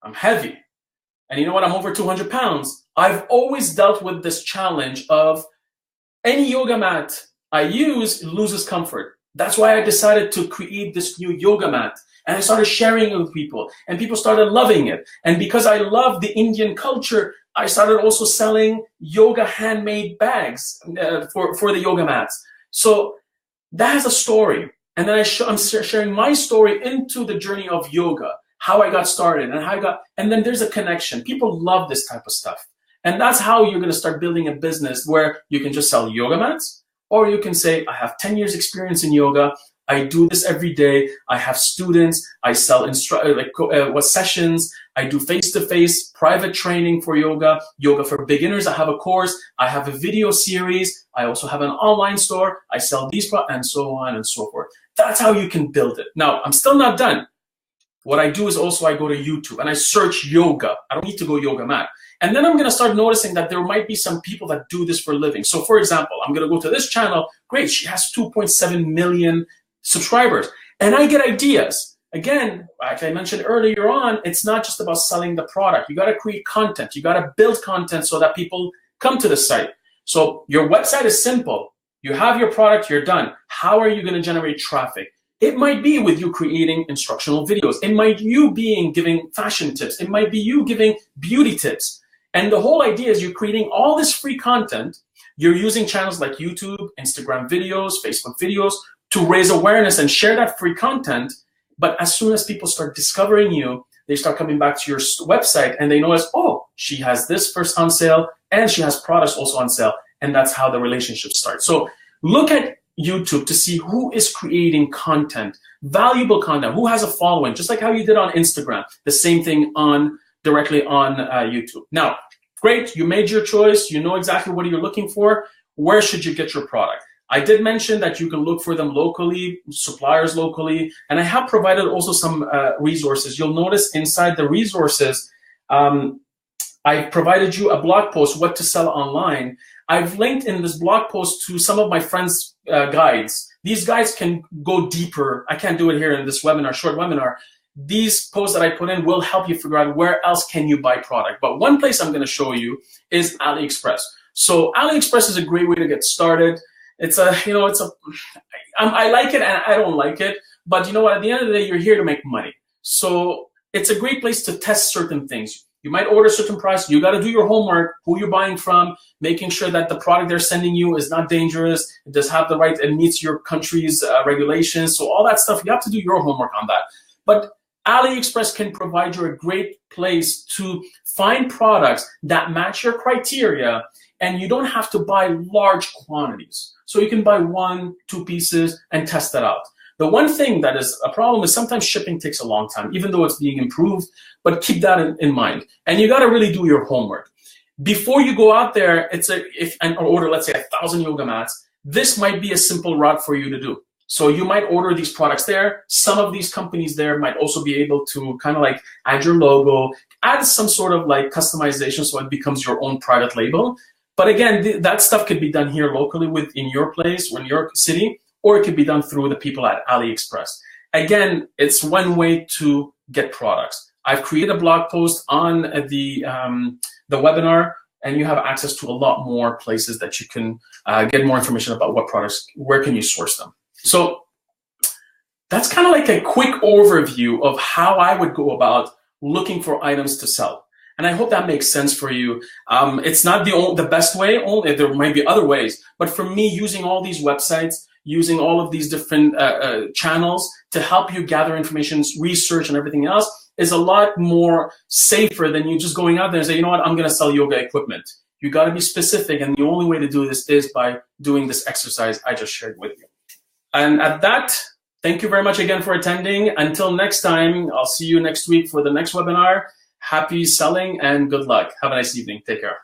I'm heavy. And you know what? I'm over 200 pounds. I've always dealt with this challenge of any yoga mat I use loses comfort. That's why I decided to create this new yoga mat. And I started sharing it with people, and people started loving it. And because I love the Indian culture, I started also selling yoga handmade bags for the yoga mats. So that has a story. And then I'm sharing my story into the journey of yoga, how I got started and and then there's a connection. People love this type of stuff. And that's how you're going to start building a business where you can just sell yoga mats, or you can say, I have 10 years experience in yoga. I do this every day. I have students. I sell sessions. I do face-to-face private training for yoga, yoga for beginners. I have a course. I have a video series. I also have an online store. I sell these products, and so on and so forth. That's how you can build it. Now, I'm still not done. What I do is also I go to YouTube and I search yoga. I don't need to go yoga mat. And then I'm going to start noticing that there might be some people that do this for a living. So for example, I'm going to go to this channel. Great, she has 2.7 million subscribers. And I get ideas. Again, like I mentioned earlier on, it's not just about selling the product. You got to create content. You got to build content so that people come to the site. So your website is simple. You have your product, you're done. How are you going to generate traffic? It might be with you creating instructional videos. It might be you giving fashion tips. It might be you giving beauty tips. And the whole idea is you're creating all this free content. You're using channels like YouTube, Instagram videos, Facebook videos to raise awareness and share that free content. But as soon as people start discovering you, they start coming back to your website and they notice, oh, she has this first on sale and she has products also on sale. And that's how the relationship starts. So look at YouTube to see who is creating content, valuable content, who has a following, just like how you did on Instagram. The same thing directly on YouTube. Now, great, you made your choice. You know exactly what you're looking for. Where should you get your product? I did mention that you can look for them locally, suppliers locally, and I have provided also some resources. You'll notice inside the resources, I provided you a blog post, what to sell online. I've linked in this blog post to some of my friends' guides. These guides can go deeper. I can't do it here in this webinar, short webinar. These posts that I put in will help you figure out where else can you buy product. But one place I'm going to show you is AliExpress. So AliExpress is a great way to get started. I like it and I don't like it. But you know what? At the end of the day, you're here to make money. So it's a great place to test certain things. You might order a certain price. You got to do your homework, who you're buying from, making sure that the product they're sending you is not dangerous. It does have the right, it meets your country's regulations. So all that stuff, you have to do your homework on that. But AliExpress can provide you a great place to find products that match your criteria, and you don't have to buy large quantities. So you can buy 1, 2 pieces and test that out. The one thing that is a problem is sometimes shipping takes a long time, even though it's being improved, but keep that in mind. And you got to really do your homework. Before you go out there, or order, let's say, 1,000 yoga mats, this might be a simple route for you to do. So you might order these products there. Some of these companies there might also be able to kind of like add your logo, add some sort of like customization so it becomes your own private label. But again, that stuff could be done here locally in your place or in your city, or it could be done through the people at AliExpress. Again, it's one way to get products. I've created a blog post on the webinar, and you have access to a lot more places that you can get more information about what products, where can you source them. So that's kind of like a quick overview of how I would go about looking for items to sell. And I hope that makes sense for you. It's not the best way, only there might be other ways, but for me, using all these websites, using all of these different channels to help you gather information, research, and everything else is a lot more safer than you just going out there and say, you know what, I'm going to sell yoga equipment. You got to be specific, and the only way to do this is by doing this exercise I just shared with you. And at that, thank you very much again for attending. Until next time, I'll see you next week for the next webinar. Happy selling and good luck. Have a nice evening. Take care.